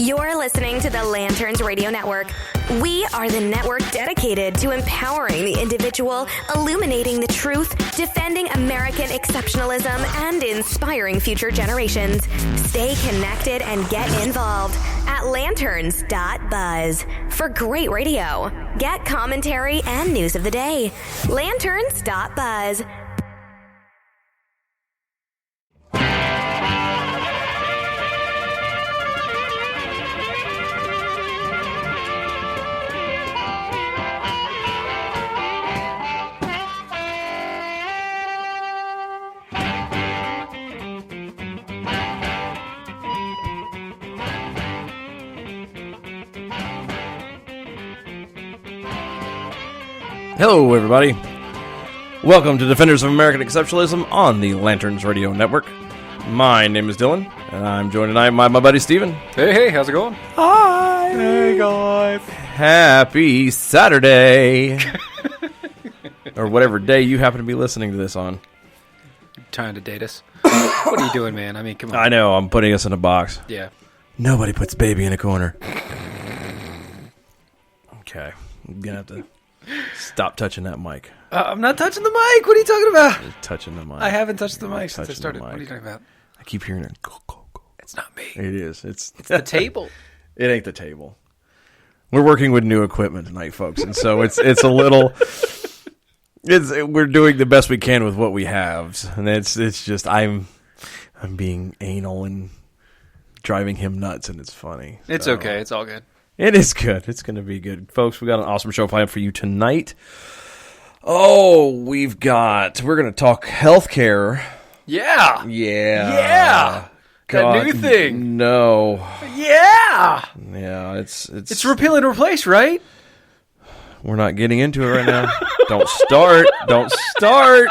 You're listening to the Lanterns Radio Network. We are the network dedicated to empowering the individual, illuminating the truth, defending American exceptionalism, and inspiring future generations. Stay connected and get involved at lanterns.buzz for great radio. Get commentary and news of the day. Lanterns.buzz. Hello, everybody. Welcome to Defenders of American Exceptionalism on the Lanterns Radio Network. My name is Dylan, and I'm joined tonight by my buddy Steven. Hey, how's it going? Hi! Hey, guys. Happy Saturday! Or whatever day you happen to be listening to this on. Trying to date us. What are you doing, man? I mean, come on. I know, I'm putting us in a box. Yeah. Nobody puts baby in a corner. Okay, I'm gonna have to stop touching that mic. I'm not touching the mic. What are you talking about? You're touching the mic. I haven't touched the mic since I touching started. the What are you mic. talking about? I keep hearing it. Go, go, go. It's not me. It is. It's The table. It ain't the table. We're working with new equipment tonight, folks, and so it's a little. We're doing the best we can with what we have, and it's just I'm being anal and driving him nuts, and it's funny. It's So, okay. It's all good. It is good. It's going to be good, folks. We got an awesome show planned for you tonight. Oh, we're going to talk healthcare. Yeah. Yeah. That new thing. No. Yeah. Yeah, it's Repeal and Replace, right? We're not getting into it right now. Don't start. Don't start.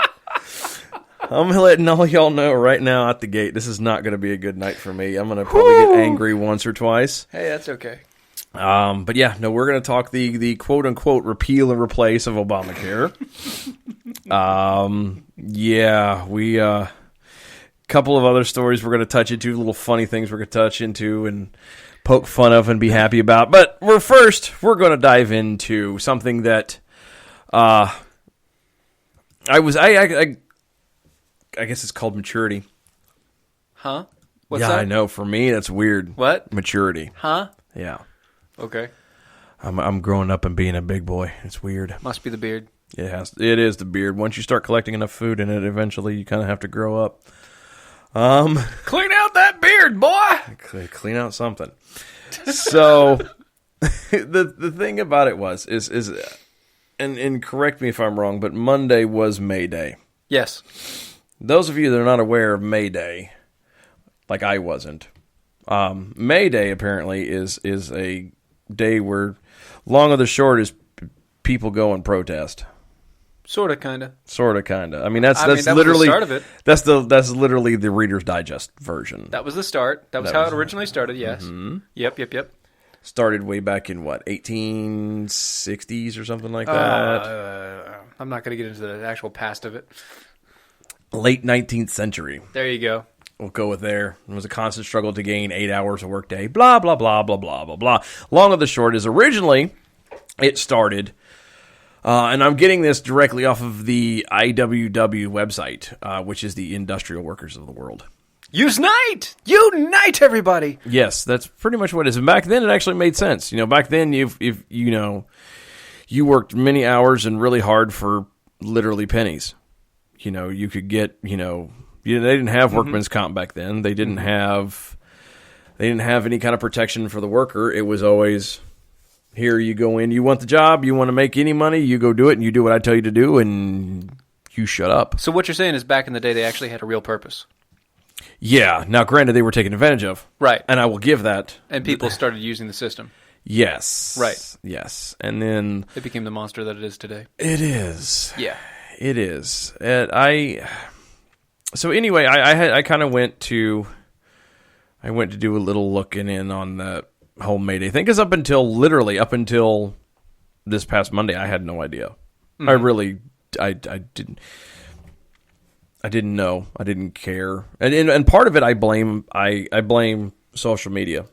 I'm letting all y'all know right now at the gate, this is not going to be a good night for me. I'm going to probably get angry once or twice. Hey, that's okay. But yeah, no, we're going to talk the quote-unquote repeal and replace of Obamacare. Yeah, we couple of other stories we're going to touch into, little funny things we're going to touch into and poke fun of and be happy about. But we're going to dive into something that I guess it's called maturity. Huh? What's yeah, that? I know. For me, that's weird. What? Maturity. Huh? Yeah. Okay. I'm growing up and being a big boy. It's weird. Must be the beard. It is the beard. Once you start collecting enough food in it, eventually you kind of have to grow up. Clean out that beard, boy! Clean out something. So the thing about it is and correct me if I'm wrong, but Monday was May Day. Yes. Those of you that are not aware of May Day, like I wasn't, May Day apparently is a day where, long or the short, is people go and protest. Sort of, kind of. I mean, that's that literally was the start of it. That's literally the Reader's Digest version. That was the start. That was how it originally started. Yes. Mm-hmm. Yep. Started way back in what, 1860s or something like that. I'm not going to get into the actual past of it. Late 19th century. There you go. We'll go with there. It was a constant struggle to gain 8 hours a workday. Blah blah blah blah blah blah blah. Long of the short is originally it started. And I'm getting this directly off of the IWW website, which is the Industrial Workers of the World. Unite, everybody. Yes, that's pretty much what it is. And back then, it actually made sense. You know, back then, if you worked many hours and really hard for literally pennies. You know, you could get, they didn't have workman's comp back then. They didn't have any kind of protection for the worker. It was always, here you go in, you want the job, you want to make any money, you go do it, and you do what I tell you to do, and you shut up. So what you're saying is back in the day, they actually had a real purpose. Yeah. Now, granted, they were taken advantage of. Right. And I will give that. And people started using the system. Yes. Right. Yes. And then it became the monster that it is today. It is. Yeah. It is. So anyway, I kind of went to do a little looking in on the whole May Day thing, because up until this past Monday, I had no idea. Mm-hmm. I didn't know. I didn't care. And part of it I blame social media.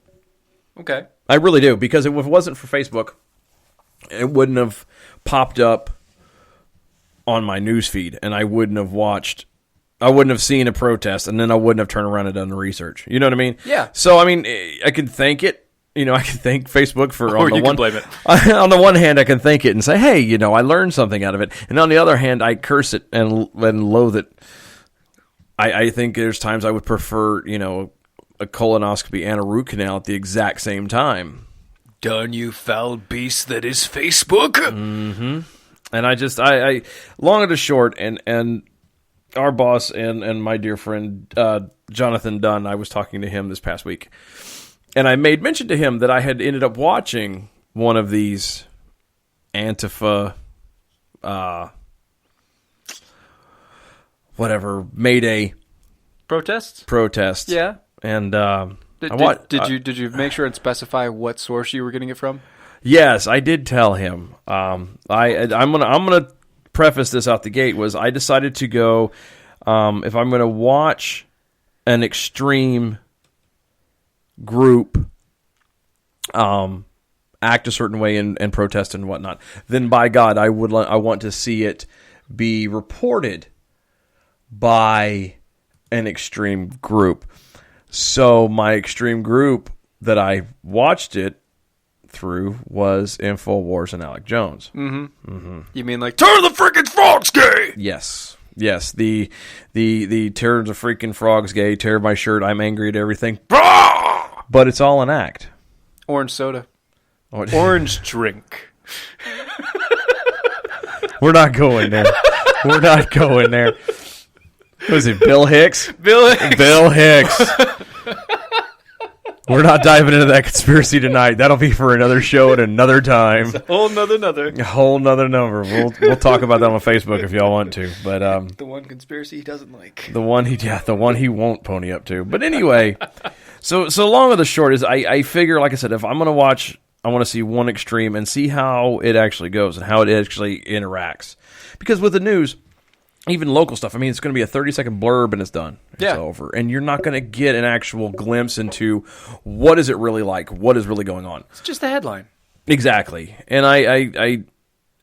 Okay. I really do, because if it wasn't for Facebook, it wouldn't have popped up on my news feed, and I wouldn't have seen a protest, and then I wouldn't have turned around and done the research. You know what I mean? Yeah. So, I mean, I can thank it. I can thank Facebook for Or you can blame it. On the one hand, I can thank it and say, hey, I learned something out of it. And on the other hand, I curse it and loathe it. I think there's times I would prefer, a colonoscopy and a root canal at the exact same time. Darn you foul beast that is Facebook. Mm-hmm. And I long and the short, and our boss and my dear friend Jonathan Dunn, I was talking to him this past week, and I made mention to him that I had ended up watching one of these ANTIFA, Mayday protests. Yeah. And did you make sure and specify what source you were getting it from? Yes, I did tell him. I'm gonna preface this out the gate. I decided to go, if I'm gonna watch an extreme group act a certain way and protest and whatnot, then by God, I want to see it be reported by an extreme group. So my extreme group that I watched it through was InfoWars and Alex Jones. Mm-hmm. Mm-hmm. You mean like turn the freaking frogs gay? Yes. The turn the freaking frogs gay, tear my shirt, I'm angry at everything. But it's all an act. Orange soda. Orange drink. We're not going there. We're not going there. Was it Bill Hicks? Bill Hicks. We're not diving into that conspiracy tonight. That'll be for another show at another time. It's a whole nother. A whole nother number. We'll talk about that on Facebook if y'all want to. But the one conspiracy he doesn't like. The one he won't pony up to. But anyway, so long of the short is I figure, like I said, if I'm gonna watch, I want to see one extreme and see how it actually goes and how it actually interacts. Because with the news, even local stuff, I mean, it's going to be a 30-second blurb and it's done. It's over. And you're not going to get an actual glimpse into what is it really like, what is really going on. It's just the headline. Exactly. And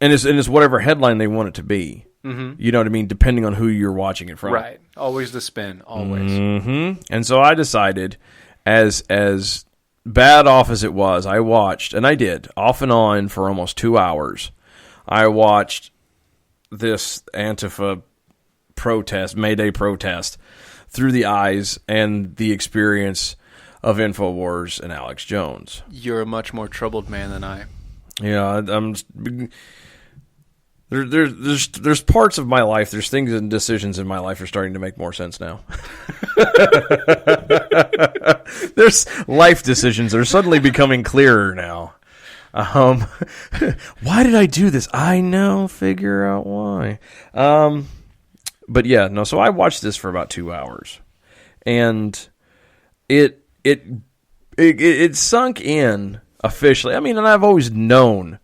it's whatever headline they want it to be. Mm-hmm. You know what I mean? Depending on who you're watching it from. Right. Always the spin. Always. Mm-hmm. And so I decided, as bad off as it was, I watched, and I did, off and on for almost 2 hours. I watched this Antifa protest, Mayday protest, through the eyes and the experience of InfoWars and Alex Jones. You're a much more troubled man than I. Yeah, there's parts of my life, there's things and decisions in my life are starting to make more sense now. There's life decisions that are suddenly becoming clearer now. Why did I do this? I know, figure out why. But yeah, no, so I watched this for about 2 hours, and it sunk in officially. I mean, and I've always known,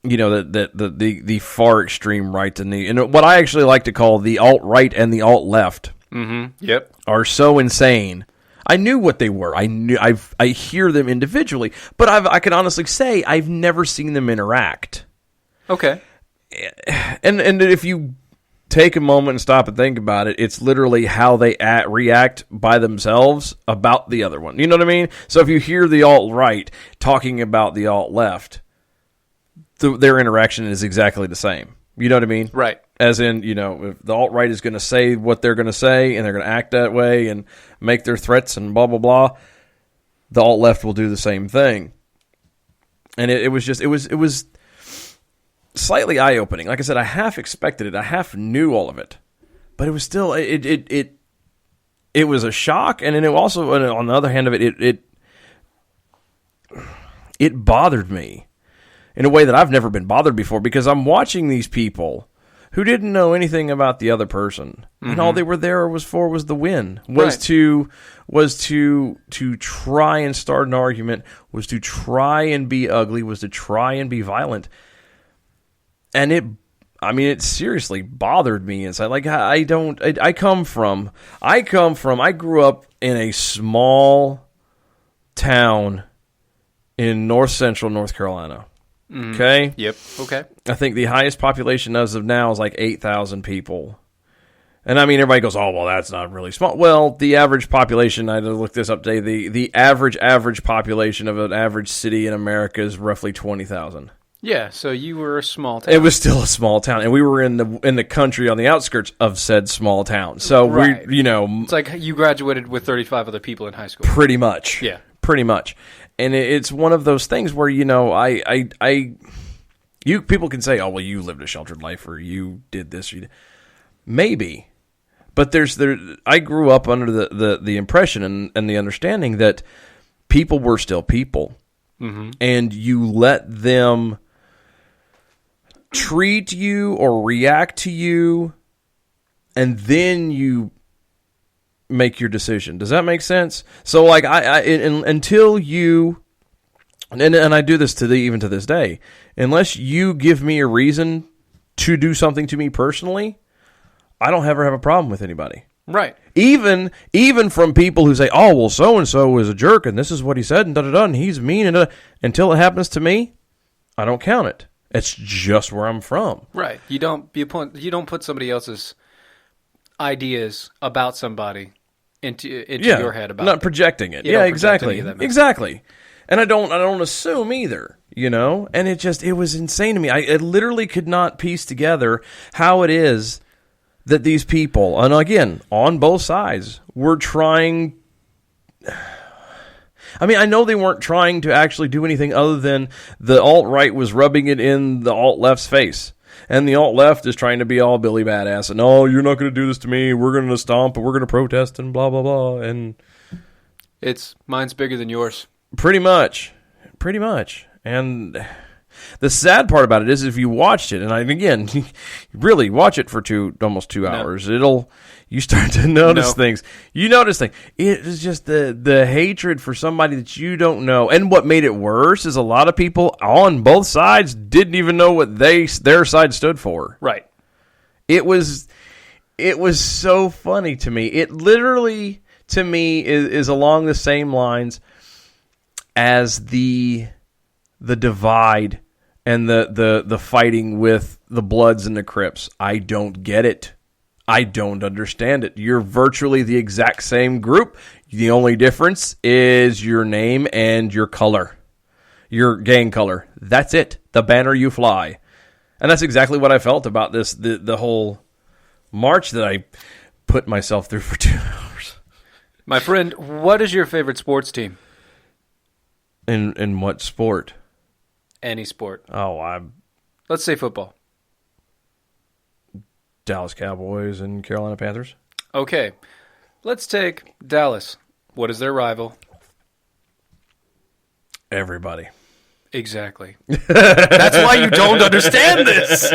that the far extreme right and what I actually like to call the alt-right and the alt-left are so insane. I knew what they were. I hear them individually, but I can honestly say I've never seen them interact. Okay. And if you take a moment and stop and think about it, it's literally how they react by themselves about the other one. You know what I mean? So if you hear the alt-right talking about the alt-left, their interaction is exactly the same. You know what I mean? Right. As in, if the alt-right is going to say what they're going to say and they're going to act that way and make their threats and blah, blah, blah, the alt-left will do the same thing. And it was slightly eye-opening. Like I said, I half expected it. I half knew all of it. But it was still, it was a shock. And then it also, on the other hand of it bothered me in a way that I've never been bothered before, because I'm watching these people who didn't know anything about the other person, and all they were there was the win, was to try and start an argument, was to try and be ugly, was to try and be violent, and it seriously bothered me inside. Like I grew up in a small town in north central North Carolina. Okay? Yep. Okay. I think the highest population as of now is like 8,000 people. And I mean, everybody goes, oh, well, that's not really small. Well, the average population, I had to look this up today, the average population of an average city in America is roughly 20,000. Yeah, so you were a small town. It was still a small town, and we were in the country on the outskirts of said small town. So right. It's like you graduated with 35 other people in high school. Pretty much. Yeah. Pretty much. And it's one of those things where, people can say, oh, well, you lived a sheltered life, or you did this. Maybe. But I grew up under the impression and the understanding that people were still people. Mm-hmm. And you let them treat you or react to you, and then you make your decision. Does that make sense? So, like, until you, and I do this even to this day, unless you give me a reason to do something to me personally, I don't ever have a problem with anybody. Right. Even from people who say, oh, well, so-and-so is a jerk, and this is what he said, and da-da-da, and he's mean, and until it happens to me, I don't count it. It's just where I'm from. Right. You don't put somebody else's ideas about somebody into your head about not projecting it. Yeah, exactly. Exactly. And I don't assume either, And it was insane to me. I literally could not piece together how it is that these people, and again, on both sides, were trying. I mean, I know they weren't trying to actually do anything other than the alt-right was rubbing it in the alt-left's face. And the alt-left is trying to be all Billy Badass. And, oh, you're not going to do this to me. We're going to stomp and we're going to protest and blah, blah, blah. And mine's bigger than yours. Pretty much. And the sad part about it is if you watched it, and again, really watch it for almost 2 hours, you start to notice things. You notice things. It is just the hatred for somebody that you don't know. And what made it worse is a lot of people on both sides didn't even know what their side stood for. Right. It was so funny to me. It literally, to me, is along the same lines as the divide and the fighting with the Bloods and the Crips. I don't get it. I don't understand it. You're virtually the exact same group. The only difference is your name and your color. Your gang color. That's it. The banner you fly. And that's exactly what I felt about this, the whole march that I put myself through for 2 hours. My friend, what is your favorite sports team? In what sport? Any sport. Oh, let's say football. Dallas Cowboys and Carolina Panthers. Okay. Let's take Dallas. What is their rival? Everybody. Exactly. That's why you don't understand this.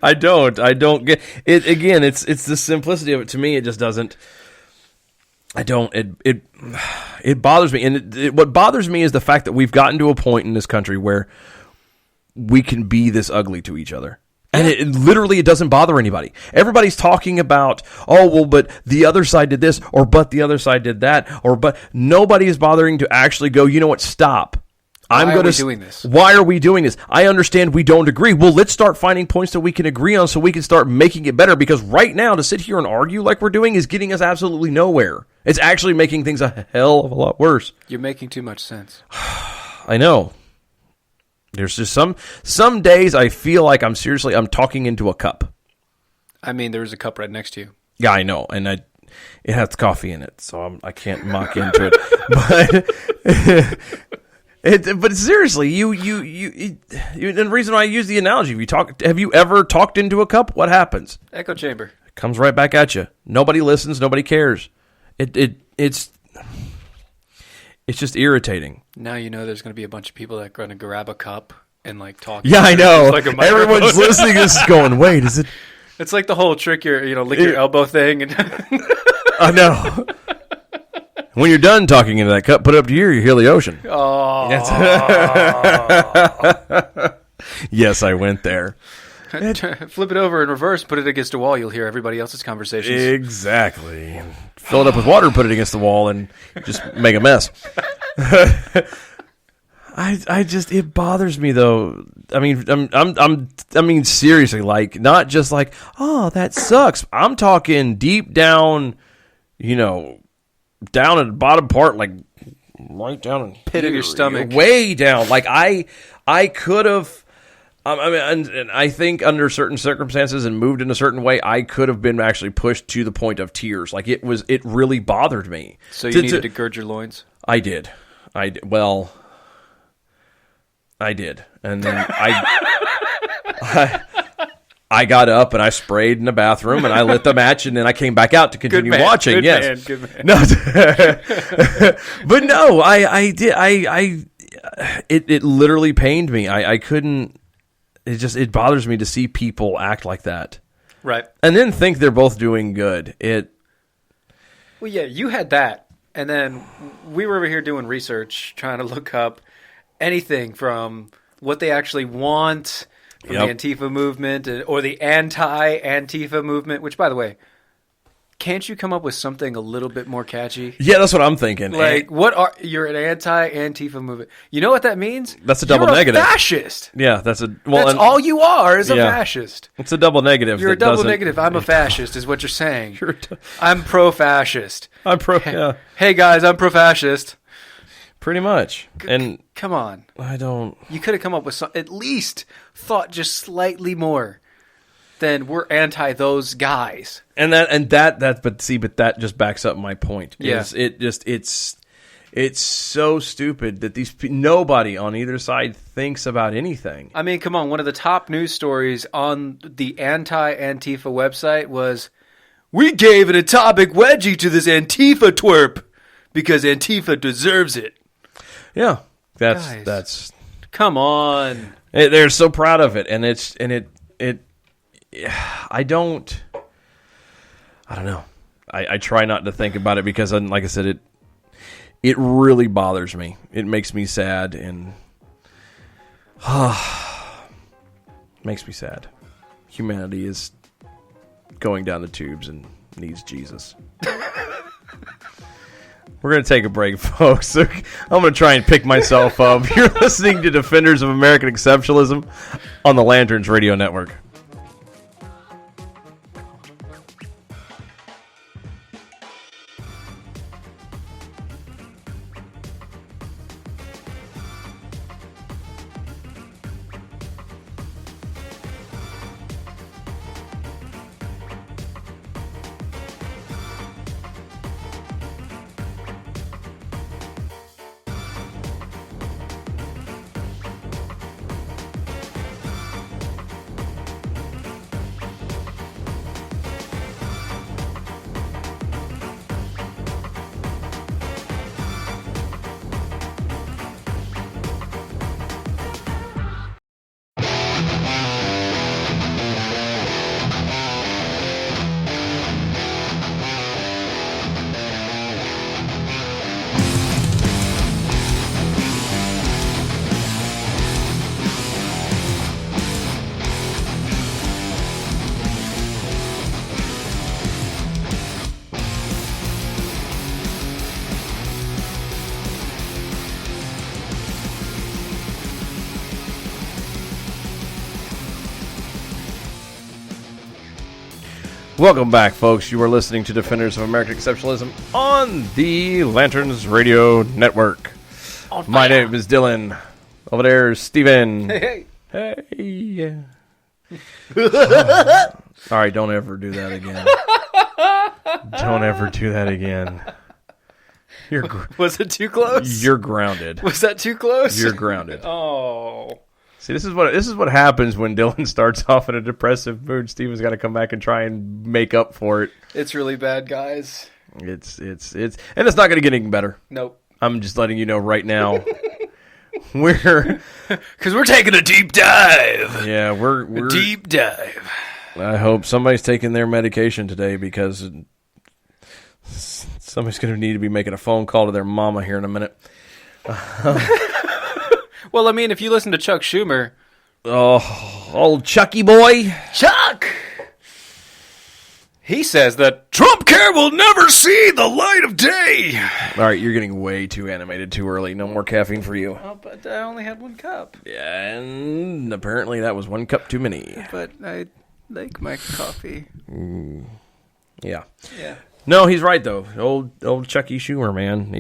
I don't get it. Again, it's the simplicity of it. To me, it just doesn't. It bothers me. And what bothers me is the fact that we've gotten to a point in this country where we can be this ugly to each other. And it literally doesn't bother anybody. Everybody's talking about, oh, well, but the other side did this, or but the other side did that, but nobody is bothering to actually go, you know what, stop. Why are we doing this? Why are we doing this? I understand we don't agree. Well, let's start finding points that we can agree on so we can start making it better, because right now to sit here and argue like we're doing is getting us absolutely nowhere. It's actually making things a hell of a lot worse. You're making too much sense. I know. There's just some days I feel like I'm talking into a cup. I mean, there's a cup right next to you. Yeah, I know, and it has coffee in it, so I can't mock into it. But seriously, you and the reason why I use the analogy, have you ever talked into a cup? What happens? Echo chamber. It comes right back at you. Nobody listens. Nobody cares. It's just irritating. Now you know there's going to be a bunch of people that are going to grab a cup and talk. Yeah, I know. Like everyone's listening. This is going. Wait, is it? It's like the whole trick your lick your elbow thing. And I know. When you're done talking into that cup, put it up to you hear the ocean. Oh. Yes, I went there. Flip it over in reverse, put it against a wall, you'll hear everybody else's conversations. Exactly. Fill it up with water, put it against the wall, and just make a mess. It bothers me though. I mean, seriously, like, not just like, oh, that sucks. I'm talking deep down, down at the bottom part, like right down in pit of your stomach, way down. Like I could have. And I think under certain circumstances and moved in a certain way, I could have been actually pushed to the point of tears. Like it really bothered me. So you needed to gird your loins? I did. Well, I did. And then I got up and I sprayed in the bathroom and I lit the match and then I came back out to continue watching. Good yes. Man, good man. No. But no, I did. It literally pained me. I couldn't. It bothers me to see people act like that. Right. And then think they're both doing good. Well, yeah, you had that. And then we were over here doing research, trying to look up anything from what they actually want from the Antifa movement or the anti-Antifa movement, which, by the way, can't you come up with something a little bit more catchy? Yeah, that's what I'm thinking. Like, you're an anti-Antifa movement. You know what that means? That's a double you're negative. A fascist. Yeah, that's all you are is a fascist. It's a double negative. You're a double negative. I'm a fascist, is what you're saying. I'm pro-fascist. I'm pro. Yeah. Hey guys, I'm pro-fascist. Pretty much. And come on, I don't. You could have come up with some, at least thought just slightly more. Then we're anti those guys. But that just backs up my point. Yeah. It's so stupid that nobody on either side thinks about anything. I mean, come on. One of the top news stories on the anti-Antifa website was, we gave an atomic wedgie to this Antifa twerp because Antifa deserves it. Yeah. That's come on. They're so proud of it. I don't know. I try not to think about it because, like I said, it really bothers me. It makes me sad and makes me sad. Humanity is going down the tubes and needs Jesus. We're going to take a break, folks. I'm going to try and pick myself up. You're listening to Defenders of American Exceptionalism on the Lanterns Radio Network. Welcome back, folks. You are listening to Defenders of American Exceptionalism on the Lanterns Radio Network. My name is Dylan. Over there is Steven. Hey. Hey. All right, don't ever do that again. Don't ever do that again. Was it too close? You're grounded. Was that too close? You're grounded. Oh. See, this is what happens when Dylan starts off in a depressive mood. Steven's got to come back and try and make up for it. It's really bad, guys. It's and it's not going to get any better. Nope. I'm just letting you know right now. We're taking a deep dive. Yeah, we're a deep dive. I hope somebody's taking their medication today because somebody's going to need to be making a phone call to their mama here in a minute. Well, I mean, if you listen to Chuck Schumer, Oh, old Chucky boy. Chuck! He says that Trump care will never see the light of day. All right, you're getting way too animated too early. No more caffeine for you. Oh, but I only had 1 cup. Yeah, and apparently that was 1 cup too many. But I like my coffee. Yeah. Yeah. No, he's right though. Old Chucky Schumer, man.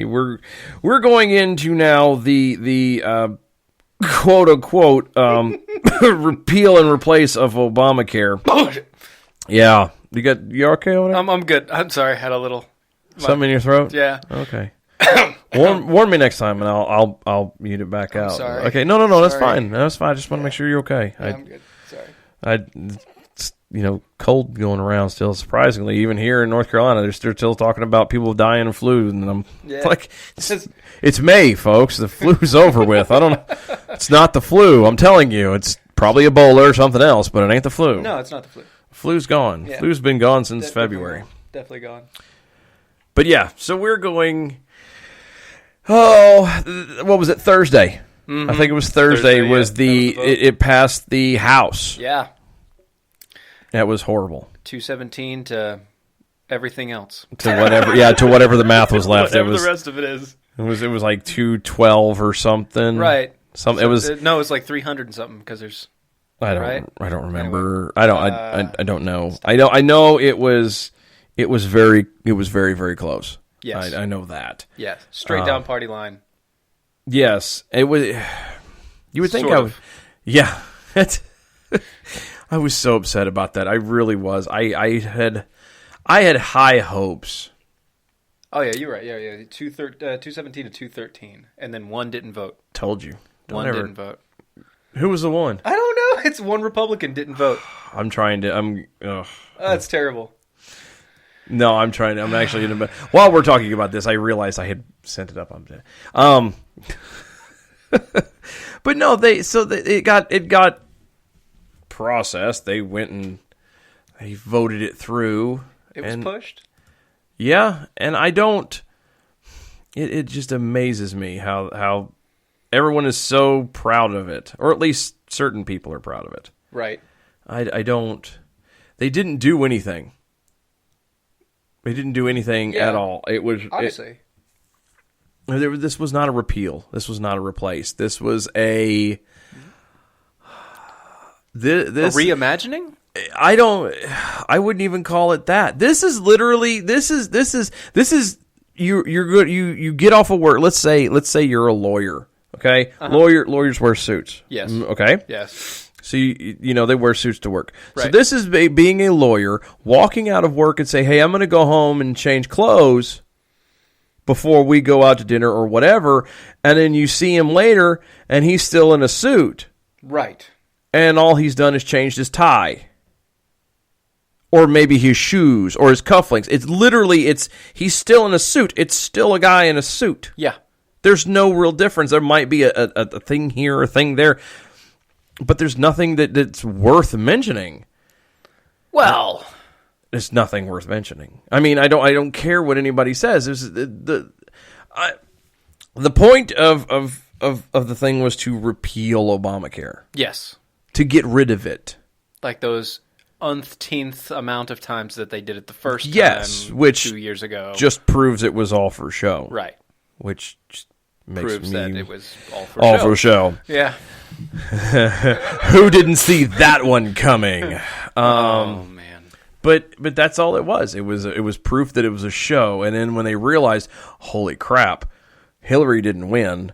We're going into now the quote unquote repeal and replace of Obamacare. Yeah. You okay over there? I'm good. I'm sorry. I had a little something in your throat? Yeah. Okay. warn me next time, and I'll mute it back out. Sorry. Okay. No. That's fine. That's fine. I just want to make sure you're okay. Yeah, I'm good. Sorry. It's, cold going around still. Surprisingly, even here in North Carolina, they're still talking about people dying of flu, and I'm like, it's May, folks. The flu's over with. I don't know. It's not the flu. I'm telling you, it's probably Ebola or something else, but it ain't the flu. No, it's not the flu. Flu's gone. Yeah. Flu's been gone since February. Definitely gone. But yeah, so we're going. Oh, what was it? Thursday. Mm-hmm. I think it was Thursday. It passed the House. Yeah. That was horrible. 217 to everything else. To whatever the math was left. Whatever the rest of it is. It was like 212 or something. Right. It was like 300 and something because there's. I don't remember. Anyway. I don't know. I know it was very very close. Yes. I know that. Yes. Straight down party line. Yes. It was. You would think yeah. I was so upset about that. I really was. I had high hopes. Oh yeah, you're right. Yeah. 217 to 213, and then 1 didn't vote. Told you. One didn't vote. Who was the one? I don't know. It's 1 Republican didn't vote. That's terrible. No, I'm actually in a. While we're talking about this, I realized I had sent it up. But no, it got processed. They went and they voted it through. It was pushed. Yeah, and I don't. It just amazes me how everyone is so proud of it, or at least certain people are proud of it. Right. I don't. They didn't do anything. They didn't do anything at all. It was obviously. This was not a repeal. This was not a replace. This was a. This a reimagining? I wouldn't even call it that. This is literally. This is. You're good. You get off of work. Let's say you're a lawyer. Okay, lawyers wear suits. Yes. Okay. Yes. So they wear suits to work. Right. So this is being a lawyer, walking out of work and say, "Hey, I'm going to go home and change clothes before we go out to dinner or whatever." And then you see him later, and he's still in a suit. Right. And all he's done is changed his tie, or maybe his shoes or his cufflinks. He's still in a suit. It's still a guy in a suit. Yeah. There's no real difference. There might be a thing here or a thing there, but there's nothing that's worth mentioning. Well, there's nothing worth mentioning. I mean, I don't care what anybody says. The point of the thing was to repeal Obamacare. Yes. To get rid of it. Like those umpteenth amount of times that they did it the first time. Yes, which 2 years ago. Just proves it was all for show. Right. Which just makes proves me that it was all for show. Yeah. Who didn't see that one coming? Oh man. But that's all it was. It was proof that it was a show. And then when they realized, holy crap, Hillary didn't win,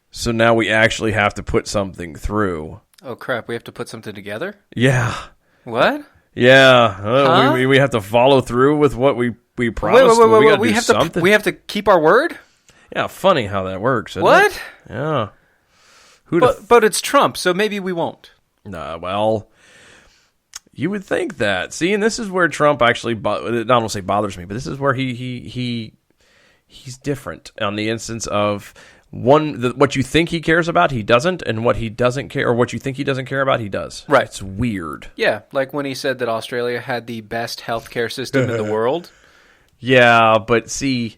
so now we actually have to put something through. Oh crap, we have to put something together? Yeah. What? Yeah. We have to follow through with what we promised. Wait. We have to keep our word? Yeah, funny how that works. What? It? Yeah. But it's Trump, so maybe we won't. Nah, well, you would think that. See, and this is where Trump actually, I don't say bothers me, but this is where he's different on the instance of what you think he cares about, he doesn't, and what he doesn't care, or what you think he doesn't care about, he does. Right. It's weird. Yeah, like when he said that Australia had the best healthcare system in the world. Yeah, but see,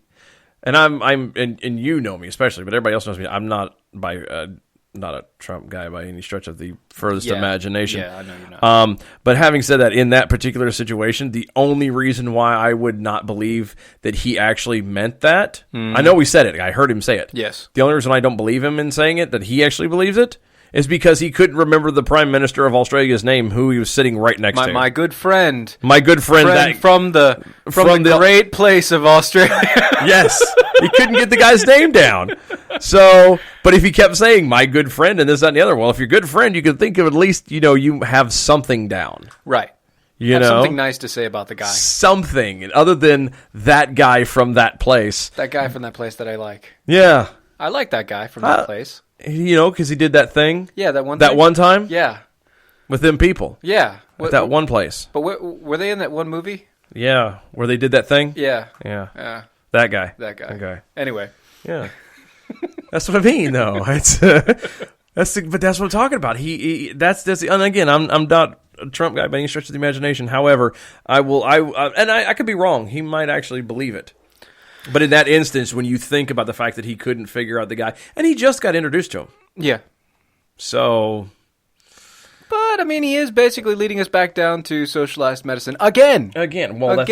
and I'm and you know me especially, but everybody else knows me. I'm not by not a Trump guy by any stretch of the furthest imagination. Yeah, I know you're not. But having said that, in that particular situation, the only reason why I would not believe that he actually meant that, I know we said it. I heard him say it. Yes. The only reason I don't believe him in saying it, that he actually believes it, is because he couldn't remember the Prime Minister of Australia's name, who he was sitting right next to. My good friend. My good friend. From the great place of Australia. Yes. He couldn't get the guy's name down. So, but if he kept saying, my good friend, and this, that, and the other, well, if you're a good friend, you could think of at least, you have something down. Right. Have something nice to say about the guy. Something, other than that guy from that place. That guy from that place that I like. Yeah. I like that guy from that place. Because he did that thing. Yeah, that one That one time? Yeah. With them people. Yeah. At that one place. But were they in that one movie? Yeah. Where they did that thing? Yeah. Yeah. That guy. Okay. Anyway. Yeah. That's what I mean, though. It's but that's what I'm talking about. And again, I'm not a Trump guy by any stretch of the imagination. However, I could be wrong. He might actually believe it. But in that instance, when you think about the fact that he couldn't figure out the guy, and he just got introduced to him. Yeah. So. But, I mean, he is basically leading us back down to socialized medicine again. Well,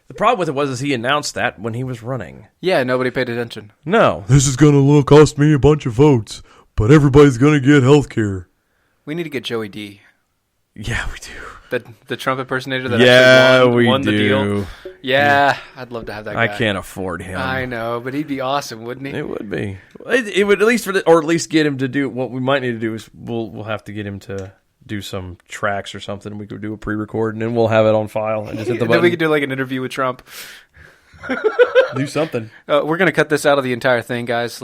the problem with it was he announced that when he was running. Yeah, nobody paid attention. No. This is going to cost me a bunch of votes, but everybody's going to get health care. We need to get Joey D. Yeah, we do. The Trump impersonator that actually won the deal. Yeah, I'd love to have that guy. I can't afford him. I know, but he'd be awesome, wouldn't he? It would be. It would at least get him to do what we might need to do is we'll have to get him to do some tracks or something. We could do a pre-record and then we'll have it on file and just hit the button. Then we could do like an interview with Trump. Do something. We're gonna cut this out of the entire thing, guys.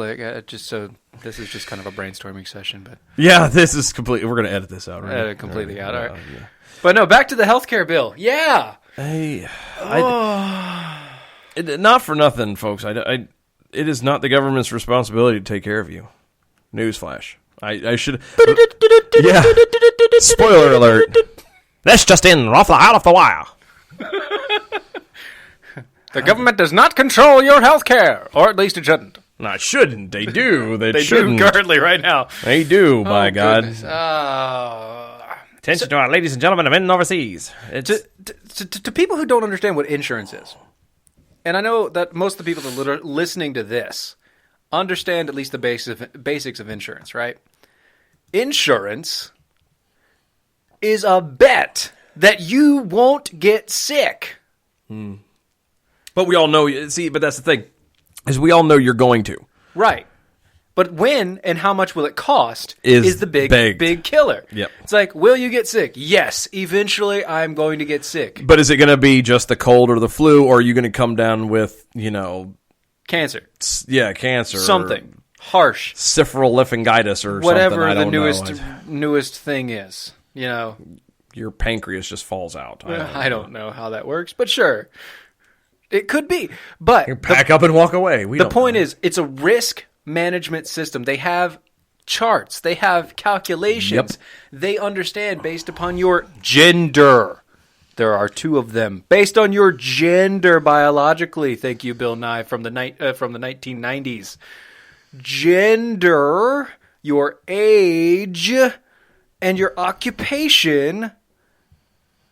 Just so this is just kind of a brainstorming session, but yeah, this is completely. We're gonna edit this out. Right? Edit it completely out. All right. Yeah. But no, back to the healthcare bill. Yeah. Hey, not for nothing, folks. It is not the government's responsibility to take care of you. Newsflash. I should. Yeah. Spoiler alert. That's just in out of the wire. The government does not control your health care, or at least it shouldn't. No, it shouldn't. They do. They shouldn't. do currently right now. They do, by God. Attention to our ladies and gentlemen of men overseas. To people who don't understand what insurance is, and I know that most of the people that are listening to this understand at least the basics of insurance, right? Insurance is a bet that you won't get sick. But we all know, but that's the thing, is we all know you're going to. Right. But when and how much will it cost is the big killer. Yep. It's like, will you get sick? Yes, eventually I'm going to get sick. But is it going to be just the cold or the flu, or are you going to come down with, cancer. Yeah, cancer. Something. Harsh. Syphilis or whatever something. the newest thing is, Your pancreas just falls out. I don't know how that works, but sure. It could be. But you pack up and walk away. The point is, it's a risk management system. They have charts. They have calculations. Yep. They understand based upon your gender. There are two of them. Based on your gender biologically. Thank you, Bill Nye, from the 1990s. Gender, your age, and your occupation,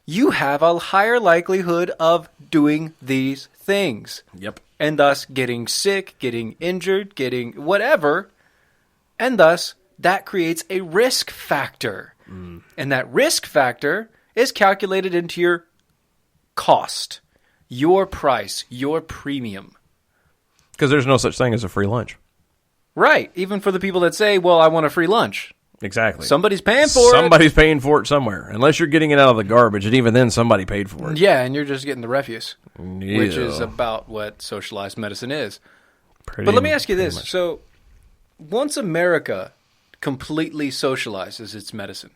you have a higher likelihood of doing these things. Yep. And thus getting sick, getting injured, getting whatever. And thus, that creates a risk factor. And that risk factor is calculated into your cost, your price, your premium. Because there's no such thing as a free lunch. Right. Even for the people that say, well, I want a free lunch. Exactly. Somebody's paying for it. Somebody's paying for it somewhere. Unless you're getting it out of the garbage, and even then somebody paid for it. Yeah, and you're just getting the refuse. Yeah. Which is about what socialized medicine is. But let me ask you this. Much. So, once America completely socializes its medicine,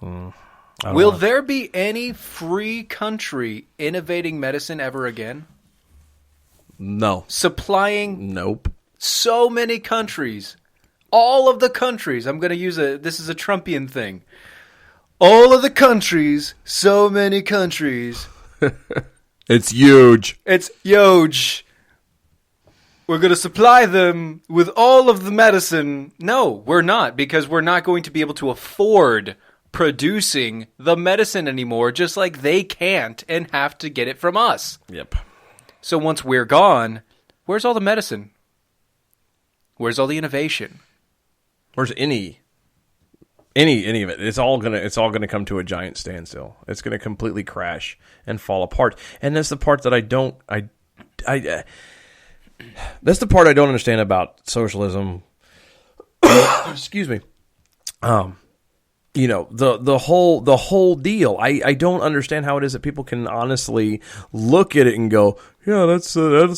will there be any free country innovating medicine ever again? No. Supplying Nope. So many countries. All of the countries. I'm going to use this is a Trumpian thing. All of the countries. So many countries. It's huge. It's huge. we're going to supply them with all of the medicine. No, we're not, because we're not going to be able to afford producing the medicine anymore, just like they can't and have to get it from us. Yep. So once we're gone, where's all the medicine? Where's all the innovation? Where's any of it? It's all gonna come to a giant standstill. It's gonna completely crash and fall apart. And that's the part that that's the part I don't understand about socialism. Excuse me. The whole deal. I don't understand how it is that people can honestly look at it and go, yeah, that's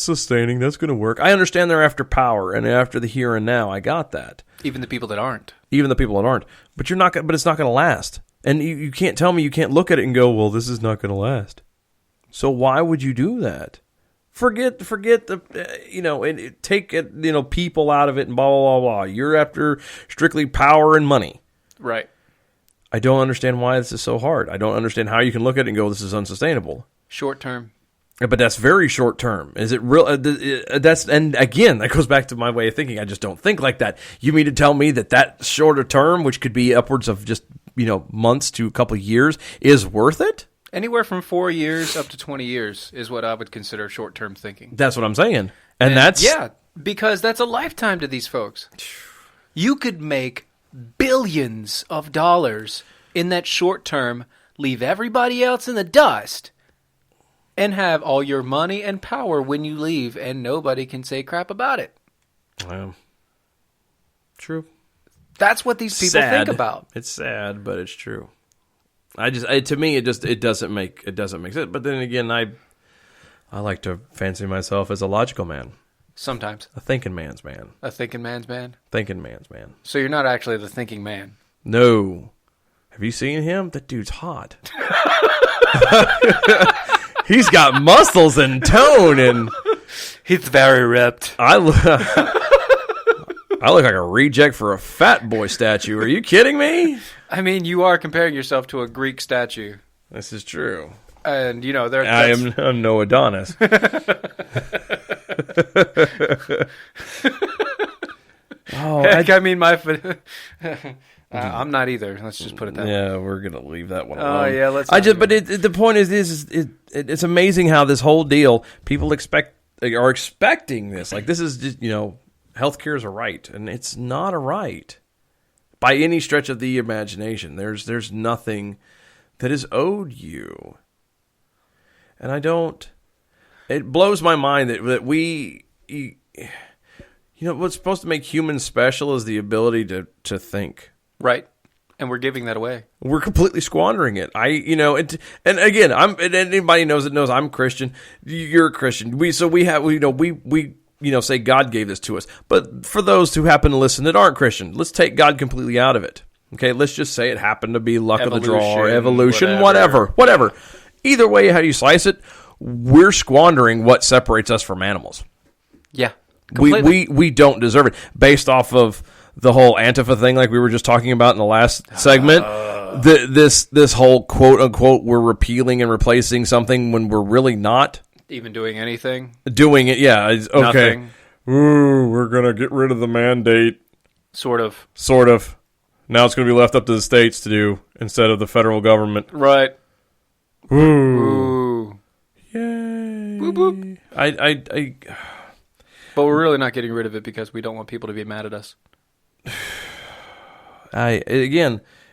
sustaining. That's going to work. I understand they're after power and after the here and now. I got that. Even the people that aren't. But it's not going to last. And you can't tell me you can't look at it and go, well, this is not going to last. So why would you do that? Forget the, and take it, people out of it and blah, blah, blah, blah. You're after strictly power and money. Right. I don't understand why this is so hard. I don't understand how you can look at it and go, this is unsustainable. Short term. But that's very short term. Is it real? And again, that goes back to my way of thinking. I just don't think like that. You mean to tell me that shorter term, which could be upwards of just, months to a couple of years, is worth it? Anywhere from 4 years up to 20 years is what I would consider short-term thinking. That's what I'm saying. And that's... Yeah, because that's a lifetime to these folks. You could make billions of dollars in that short term, leave everybody else in the dust, and have all your money and power when you leave, and nobody can say crap about it. True. That's what these people think about. It's sad, but it's true. To me, it doesn't make sense. But then again, I like to fancy myself as a logical man. Sometimes. A thinking man's man. A thinking man's man? Thinking man's man. So you're not actually the thinking man? No. Have you seen him? That dude's hot. He's got muscles and tone, and he's very ripped. I look like a reject for a fat boy statue. Are you kidding me? I mean, you are comparing yourself to a Greek statue. This is true. And, I am no Adonis. Heck, I'm not either. Let's just put it that way. Yeah, we're going to leave that one alone. Oh, yeah, let's the point is it's amazing how this whole deal, people are expecting this. Like, this is just, healthcare is a right, and it's not a right by any stretch of the imagination. There's nothing that is owed you. And it blows my mind that we, what's supposed to make humans special is the ability to think. Right. And we're giving that away. We're completely squandering it. And again, anybody knows I'm Christian. You're a Christian. We say God gave this to us. But for those who happen to listen that aren't Christian, let's take God completely out of it. Okay, let's just say it happened to be luck of the draw or evolution, whatever. Either way, how you slice it, we're squandering what separates us from animals. Yeah, we don't deserve it based off of the whole ANTIFA thing, like we were just talking about in the last segment. This whole quote unquote we're repealing and replacing something when we're really not even doing anything. Doing it, yeah. Okay. Nothing. Ooh, we're gonna get rid of the mandate. Sort of. Now it's gonna be left up to the states to do instead of the federal government. Right. Ooh. Yay. Boop, boop. But we're really not getting rid of it because we don't want people to be mad at us.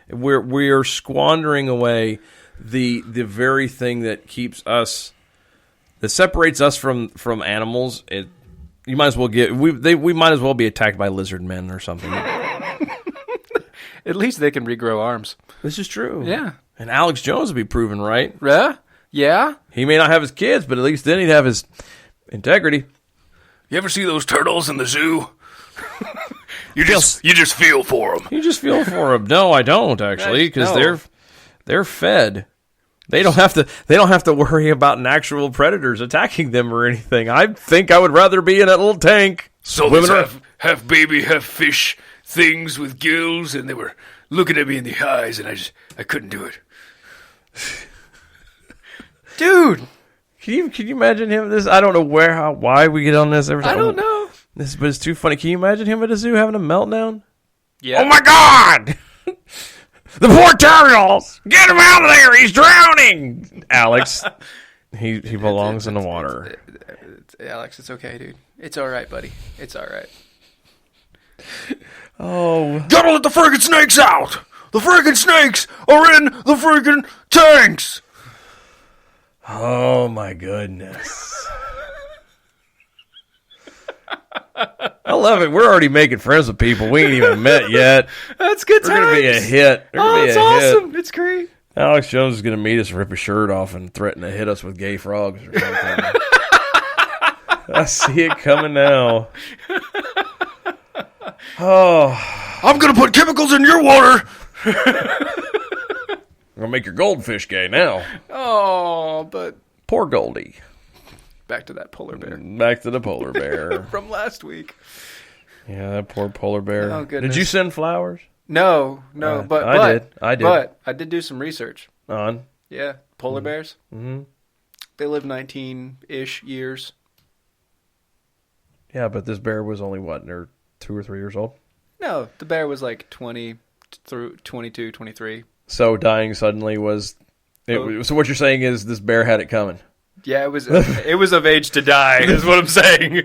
We're squandering away the very thing that keeps us, that separates us from animals. We might as well be attacked by lizard men or something. At least they can regrow arms. This is true. Yeah. And Alex Jones will be proven right. Yeah? Yeah? He may not have his kids, but at least then he'd have his integrity. You ever see those turtles in the zoo? You just feel for them. You just feel for them. No, I don't actually, because they're fed. They don't have to worry about actual predators attacking them or anything. I think I would rather be in that little tank. So these half baby, half fish things with gills, and they were looking at me in the eyes, and I couldn't do it. Dude, can you imagine him? I don't know why we get on this every time. I don't know. But it's too funny. Can you imagine him at a zoo having a meltdown? Yeah. Oh my God! The poor turtles! Get him out of there! He's drowning! Alex, he belongs in the water. Alex, it's okay, dude. It's all right, buddy. It's all right. Oh. Gotta let the friggin' snakes out! The friggin' snakes are in the friggin' tanks! Oh my goodness. I love it. We're already making friends with people we ain't even met yet. That's good times. We're going to be a hit. It's awesome. It's great. Alex Jones is going to meet us, rip his shirt off, and threaten to hit us with gay frogs or something. I see it coming now. Oh. I'm gonna put chemicals in your water! I'm going to make your goldfish gay now. Oh, but Poor Goldie. back to that polar bear Back to the polar bear. from last week. Yeah, that poor polar bear. Oh, goodness. Did you send flowers? No, but I did. But I did do some research. On? Yeah, polar bears. Mm-hmm. They live 19-ish years. Yeah, but this bear was only, what, they're 2 or 3 years old? No, the bear was like 20 through 22, 23. So dying suddenly was... So what you're saying is this bear had it coming? Yeah, it was of age to die, is what I'm saying.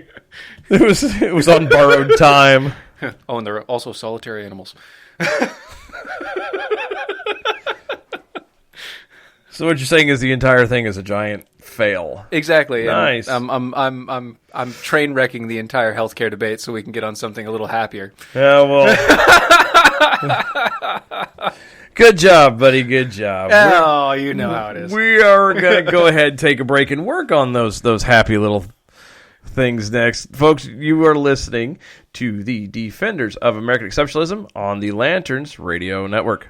It was on borrowed time. Oh, and they're also solitary animals. So what you're saying is the entire thing is a giant fail. Exactly. Nice. I'm train wrecking the entire healthcare debate so we can get on something a little happier. Yeah, well. Good job, buddy. Good job. Oh, you know how it is. We are going to go ahead and take a break and work on those happy little things next. Folks, you are listening to the Defenders of American Exceptionalism on the Lanterns Radio Network.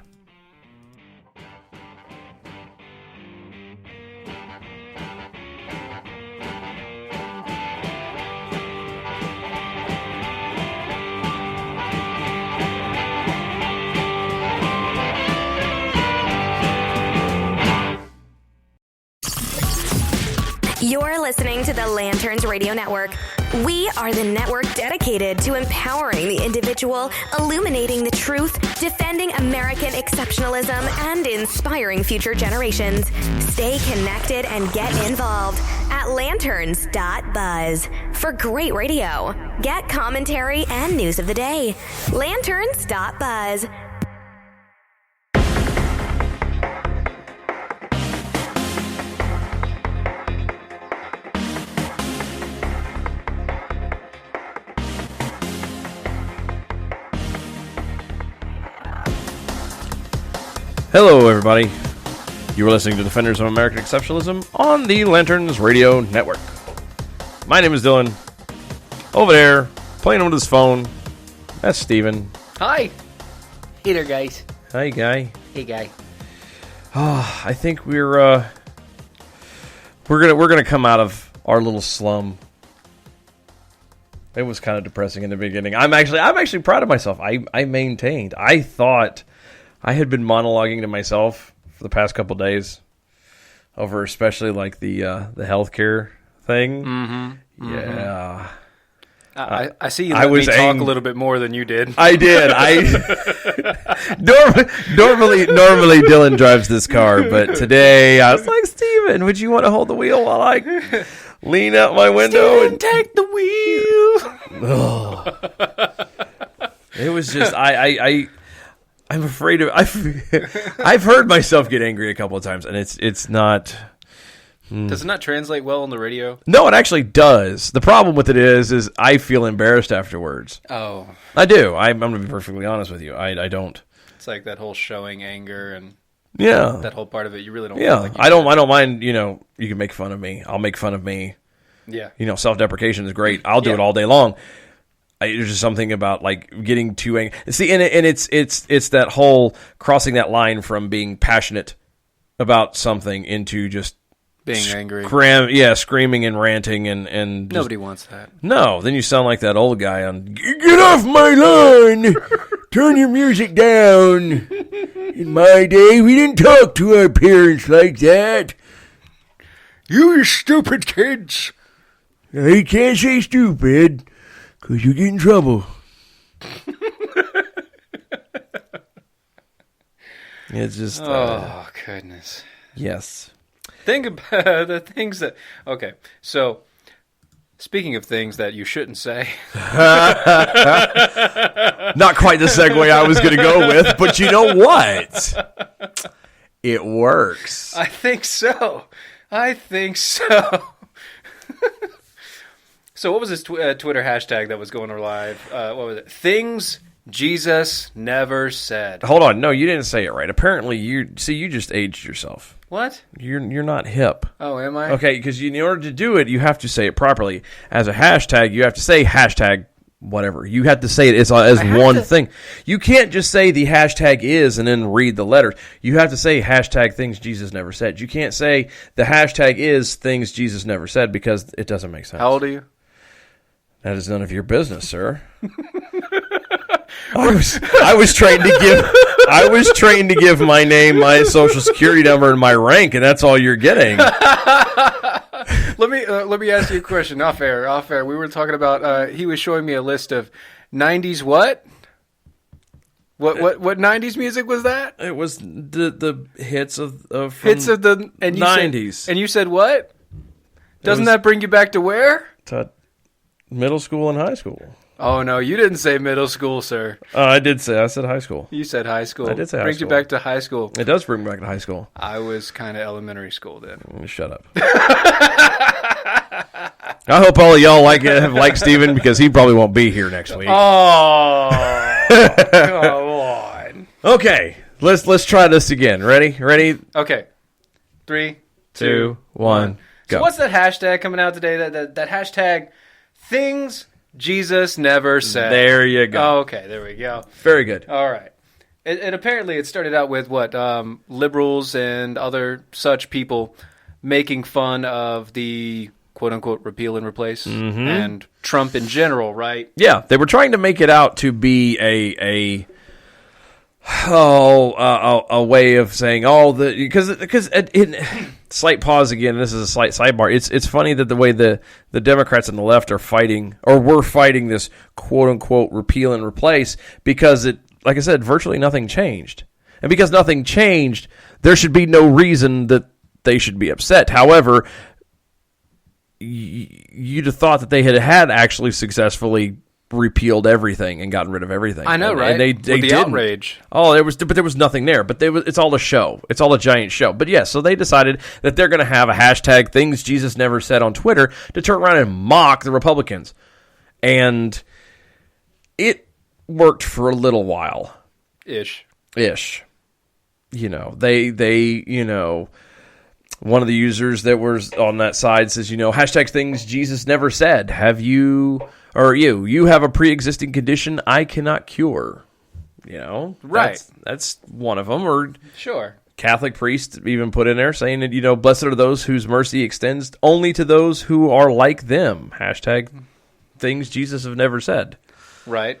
You're listening to the Lanterns Radio Network. We are the network dedicated to empowering the individual, illuminating the truth, defending American exceptionalism, and inspiring future generations. Stay connected and get involved at lanterns.buzz for great radio. Get commentary and news of the day. Lanterns.buzz. Hello, everybody. You are listening to Defenders of American Exceptionalism on the Lanterns Radio Network. My name is Dylan. Over there, playing with his phone, that's Steven. Hi. Hey there, guys. Hi, Guy. Hey, guy. Oh, I think we're gonna come out of our little slum. It was kind of depressing in the beginning. I'm actually proud of myself. I maintained. I thought I had been monologuing to myself for the past couple days over especially like the healthcare thing. Mm-hmm. Yeah. I see you let me talk a little bit more than you did. I did. Normally Dylan drives this car, but today I was like, Steven, would you want to hold the wheel while I lean out my window and take the wheel? It was just I'm afraid of. I've heard myself get angry a couple of times, and it's not. Does it not translate well on the radio? No, it actually does. The problem with it is I feel embarrassed afterwards. Oh, I do. I'm going to be perfectly honest with you. I don't. It's like that whole showing anger and yeah, that whole part of it. You really don't. Yeah, feel like I don't mind. You know, you can make fun of me. I'll make fun of me. Yeah. You know, self-deprecation is great. I'll do it all day long. There's just something about like getting too angry. See, and it's that whole crossing that line from being passionate about something into just being angry. Screaming and ranting and just, nobody wants that. No, then you sound like that old guy on "Get off my lawn! Turn your music down." In my day, we didn't talk to our parents like that. You stupid kids! You can't say stupid. 'Cause you get in trouble. It's just... Oh, goodness. yes. Think about the things that... Okay, so... Speaking of things that you shouldn't say... Not quite the segue I was going to go with, but you know what? It works. I think so. So what was this Twitter hashtag that was going live? What was it? Things Jesus never said. Hold on. No, you didn't say it right. Apparently, you just aged yourself. What? You're not hip. Oh, am I? Okay, because in order to do it, you have to say it properly. As a hashtag, you have to say hashtag whatever. You have to say it as one thing. You can't just say the hashtag is and then read the letters. You have to say hashtag things Jesus never said. You can't say the hashtag is things Jesus never said because it doesn't make sense. How old are you? That is none of your business, sir. I was trained to give my name, my social security number, and my rank, and that's all you're getting. Let me ask you a question. Off air. We were talking about. He was showing me a list of 90s what? What 90s music was that? It was the hits of the 90s. And you said what? Doesn't that bring you back to where? To middle school and high school. Oh, no, you didn't say middle school, sir. I said high school. You said high school. I did say high Brings school. you back to high school. It does bring me back to high school. I was kind of elementary school then. Shut up. I hope all of y'all like Steven because he probably won't be here next week. Oh, come on. Okay, let's try this again. Ready? Okay. 3, 2, 1, go. So what's that hashtag coming out today? That hashtag things Jesus never said. There you go. Oh, okay, there we go. Very good. All right. And apparently it started out with what? Liberals and other such people making fun of the quote-unquote repeal and replace and Trump in general, right? Yeah, they were trying to make it out to be a way of saying because slight pause again. This is a slight sidebar. It's funny that the way the Democrats and the left are fighting or were fighting this quote unquote repeal and replace because it, like I said, virtually nothing changed, and because nothing changed, there should be no reason that they should be upset. However, you'd have thought that they had actually successfully repealed everything and gotten rid of everything. I know, right? And they With didn't. outrage. Oh, there was nothing there. But it's all a show. It's all a giant show. But yeah, so they decided that they're going to have a hashtag things Jesus never said on Twitter to turn around and mock the Republicans, and it worked for a little while. Ish. You know, they one of the users that was on that side says, hashtag things Jesus never said. Have you, or you have a pre-existing condition I cannot cure. Right. That's one of them. Or Sure. Catholic priest even put in there saying that, blessed are those whose mercy extends only to those who are like them. Hashtag things Jesus have never said. Right.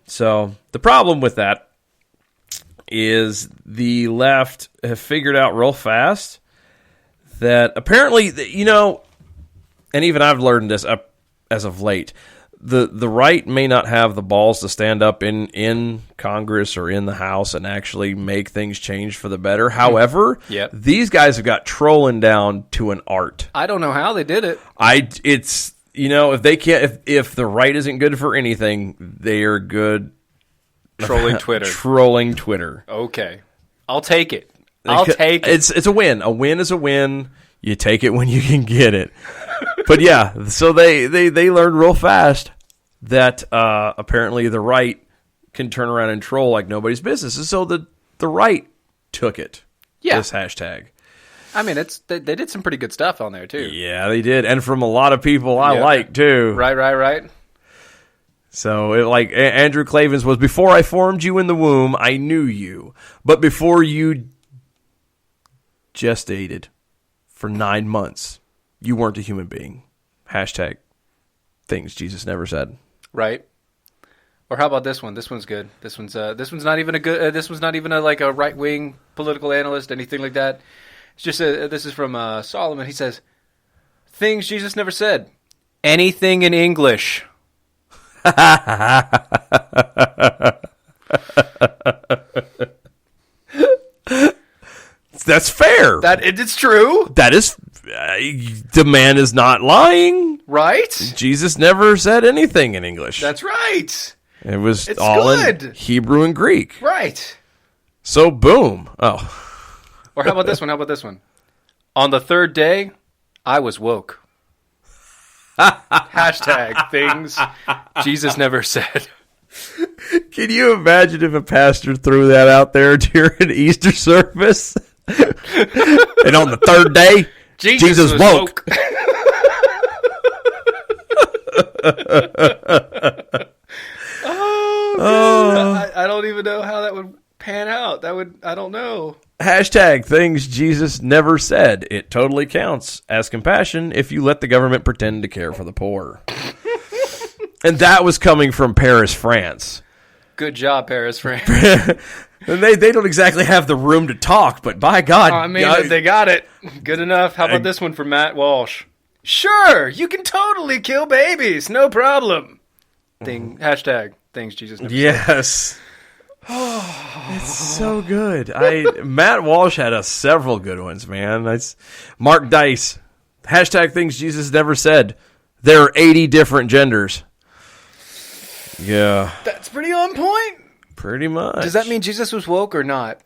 So the problem with that is the left have figured out real fast that apparently, and even I've learned this as of late, the right may not have the balls to stand up in Congress or in the House and actually make things change for the better. However, these guys have got trolling down to an art. I don't know how they did it. If they can't, if the right isn't good for anything, they are good trolling Twitter. Trolling Twitter. Okay, I'll take it. It's a win. A win is a win. You take it when you can get it. But yeah, so they learned real fast that apparently the right can turn around and troll like nobody's business. And so the right took it. Yeah. This hashtag. I mean, they did some pretty good stuff on there too. Yeah, they did, and from a lot of people I like too. Right. So, Andrew Clavens was, before I formed you in the womb, I knew you. But before you gestated for 9 months, you weren't a human being. Hashtag things Jesus never said. Right. Or how about this one? This one's good. This one's not even a good. This one's not even a right wing political analyst, anything like that. It's just this is from Solomon. He says, "Things Jesus never said. Anything in English." That's fair. It's true. That is, the man is not lying. Right? Jesus never said anything in English. That's right. It was It's all good. in Hebrew and Greek. Right. So, boom. Oh. Or how about this one? On the third day, I was woke. Hashtag things Jesus never said. Can you imagine if a pastor threw that out there during Easter service? And on the third day, Jesus was woke. Oh, I don't even know how that would pan out. I don't know. Hashtag things Jesus never said. It totally counts as compassion if you let the government pretend to care for the poor. And that was coming from Paris, France. Good job, Paris, France. And they don't exactly have the room to talk, but by God. I mean, they got it. Good enough. How about this one from Matt Walsh? Sure, you can totally kill babies. No problem. Hashtag things Jesus never said. Yes. It's so good. Matt Walsh had several good ones, man. That's Mark Dice. Hashtag things Jesus never said. There are 80 different genders. Yeah. That's pretty on point. Pretty much. Does that mean Jesus was woke or not?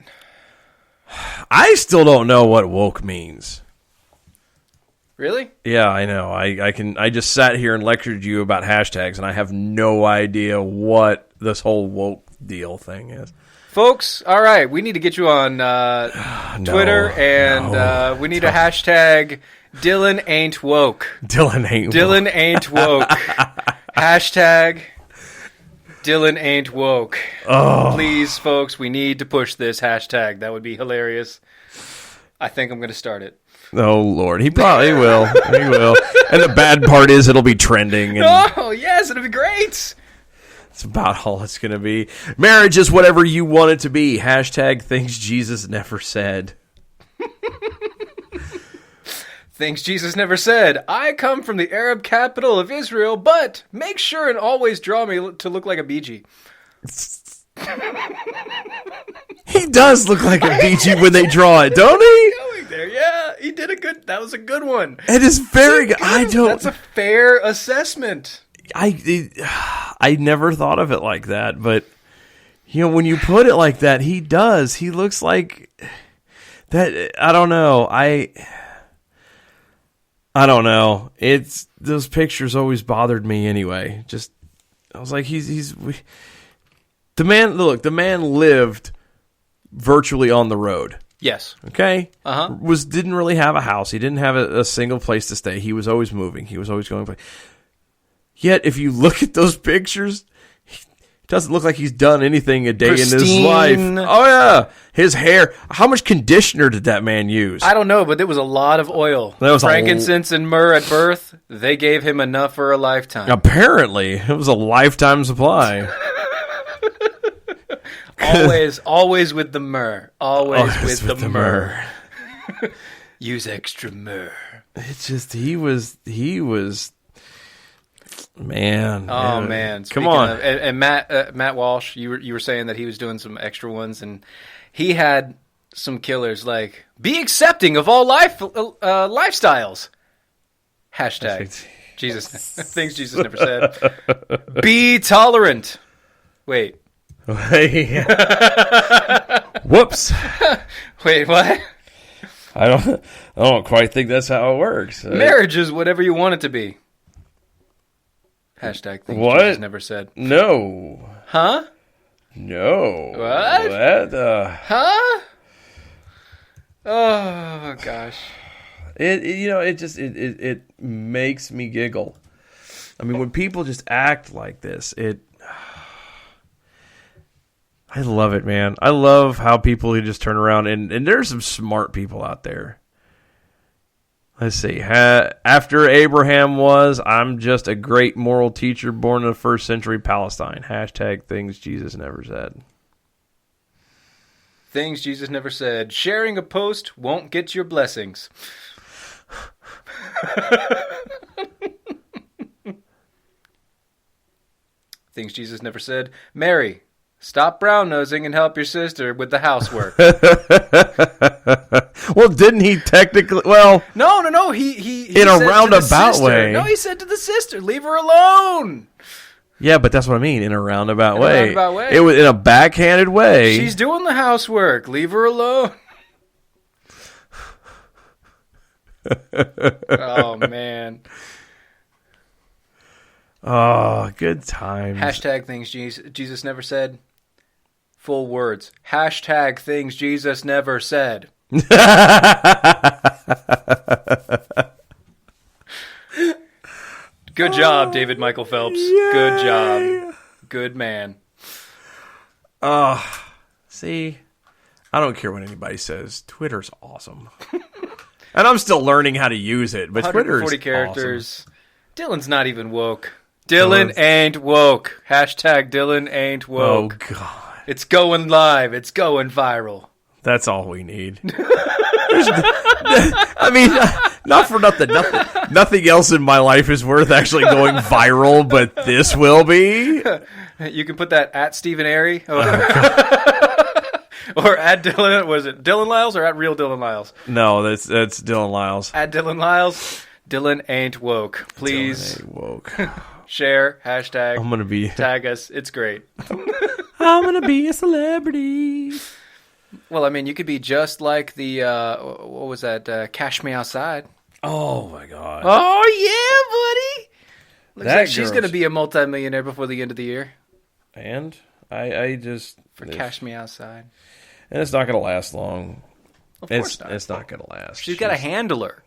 I still don't know what woke means. Really? Yeah, I know. I just sat here and lectured you about hashtags, and I have no idea what this whole woke deal thing is. Folks, all right, we need to get you on Twitter, and we need a hashtag Dylan ain't woke. Dylan ain't woke. Hashtag Dylan ain't woke. Oh. Please, folks, we need to push this hashtag. That would be hilarious. I think I'm going to start it. Oh, Lord. He probably will. He will. And the bad part is it'll be trending. And oh, yes, it'll be great. it's about all it's going to be. Marriage is whatever you want it to be. Hashtag things Jesus never said. Things Jesus never said. I come from the Arab capital of Israel, but make sure and always draw me to look like a BG. He does look like a BG when they draw it, don't he? Going there, yeah, he did that was a good one. It is very good. That's a fair assessment. I never thought of it like that, but when you put it like that, he does. He looks like that. I don't know. I don't know. It's those pictures always bothered me anyway. I was like, the man. Look, the man lived virtually on the road. Yes. Okay. Uh-huh. Didn't really have a house. He didn't have a single place to stay. He was always moving. He was always going. Yet, if you look at those pictures, he doesn't look like he's done anything a day in his life. Oh yeah, his hair. How much conditioner did that man use? I don't know, but there was a lot of oil. That was frankincense and myrrh at birth. They gave him enough for a lifetime. Apparently, it was a lifetime supply. Always with the myrrh. Always with the myrrh. Use extra myrrh. It's just he was. Man. Oh man! Come on. And Matt Walsh, you were saying that he was doing some extra ones, and he had some killers like be accepting of all lifestyles. Hashtag Jesus things Jesus never said. Be tolerant. Wait. Whoops. Wait, what? I don't quite think that's how it works. Marriage is whatever you want it to be. Hashtag things Jesus never said. No. Huh? No. What? What? Huh? Oh gosh. It makes me giggle. I mean, when people just act like this, I love it, man. I love how people who just turn around and there's some smart people out there. Let's see. After Abraham was, I'm just a great moral teacher born in the first century Palestine. Hashtag things Jesus never said. Things Jesus never said. Sharing a post won't get your blessings. things Jesus never said. Mary, stop brown-nosing and help your sister with the housework. Well, didn't he technically? Well, No. He in a roundabout way. No, he said to the sister, leave her alone. Yeah, but that's what I mean. In a roundabout In a way. roundabout way. It was in a backhanded way. She's doing the housework. Leave her alone. Oh, man. Oh, good times. Hashtag things Jesus never said. Full words. Hashtag things Jesus never said. Good job, David Michael Phelps. Yay. Good job. Good man. See, I don't care what anybody says. Twitter's awesome. And I'm still learning how to use it, but Twitter's 140 characters. awesome. Dylan's not even woke. Dylan ain't woke. Hashtag Dylan ain't Oh, woke. God. It's going live. It's going viral. That's all we need. I mean, not for nothing. Nothing else in my life is worth actually going viral, but this will be. You can put that at Stephen Airy. Or at Dylan. Was it Dylan Lyles or at real Dylan Lyles? No, that's Dylan Lyles. At Dylan Lyles. Dylan ain't woke. Please Dylan ain't woke. share. Hashtag. I'm gonna be. Tag us. It's great. I'm gonna be a celebrity. Well, I mean, you could be just like the, what was that, Cash Me Outside. Oh my God. Oh, yeah, buddy. Looks That like she's girl's- going to be a multimillionaire before the end of the year And I just for Cash Me Outside. and it's not gonna last long. Of course not. It's not gonna last. She's got a handler.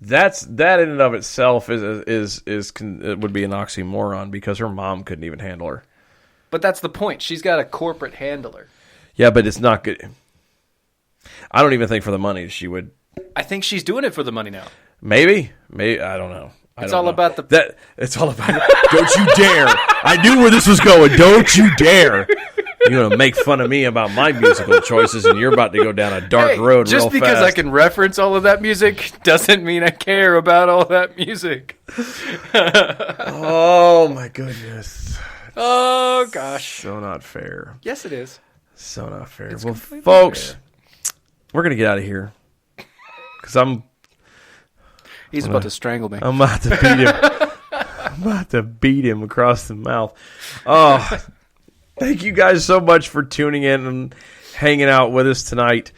That in and of itself is it would be an oxymoron because her mom couldn't even handle her. But that's the point. She's got a corporate handler. Yeah, but it's not good. I don't even think for the money she would. I think she's doing it for the money now. Maybe I don't know. It's all about the... It's all about. Don't you dare! I knew where this was going. Don't you dare! You're gonna make fun of me about my musical choices, and you're about to go down a dark road just real because fast. I can reference all of that music doesn't mean I care about all that music. Oh my goodness! Oh, gosh. So not fair. Yes, it is. So not fair. It's Well, completely folks, fair. we're gonna get out of here because He's about to strangle me. I'm about to beat him. I'm about to beat him across the mouth. Oh, thank you guys so much for tuning in and hanging out with us tonight.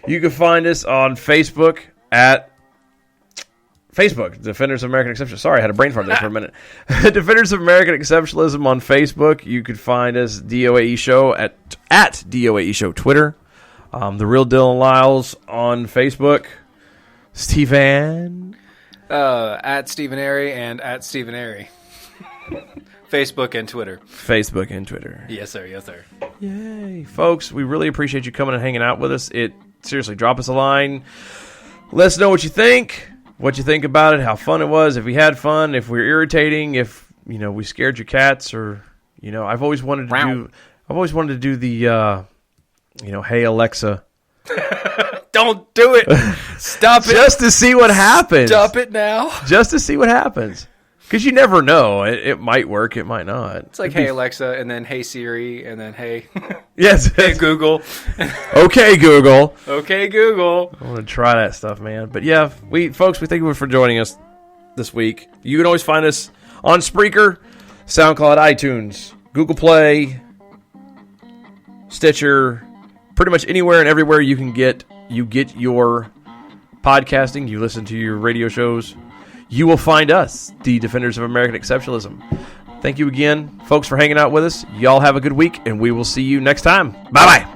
You can find us on Facebook at Defenders of American Exceptionalism. Sorry, I had a brain fart there for a minute. Defenders of American Exceptionalism on Facebook. You could find us DOAE Show at DOAE Show Twitter. The Real Dylan Lyles on Facebook. Steven. At Stephen Airy and at Stephen Airy. Facebook and Twitter. Facebook and Twitter. Yes, sir. Yes, sir. Yay. Folks, we really appreciate you coming and hanging out with us. Seriously, drop us a line. Let us know what you think about it, how fun it was, if we had fun, if we were irritating, if, we scared your cats, or, I've always wanted to do the, hey, Alexa. Don't do it. Stop it. Just to see what happens. Stop it now. Just to see what happens. Because you never know. It might work. It might not. It's like, hey, Alexa, and then hey, Siri, and then hey. Yes. Hey, Google. Okay, Google. Okay, Google. I want to try that stuff, man. But yeah, folks, we thank you for joining us this week. You can always find us on Spreaker, SoundCloud, iTunes, Google Play, Stitcher, pretty much anywhere and everywhere you get your podcasting, you listen to your radio shows, you will find us, the Defenders of American Exceptionalism. Thank you again, folks, for hanging out with us. Y'all have a good week, and we will see you next time. Bye-bye.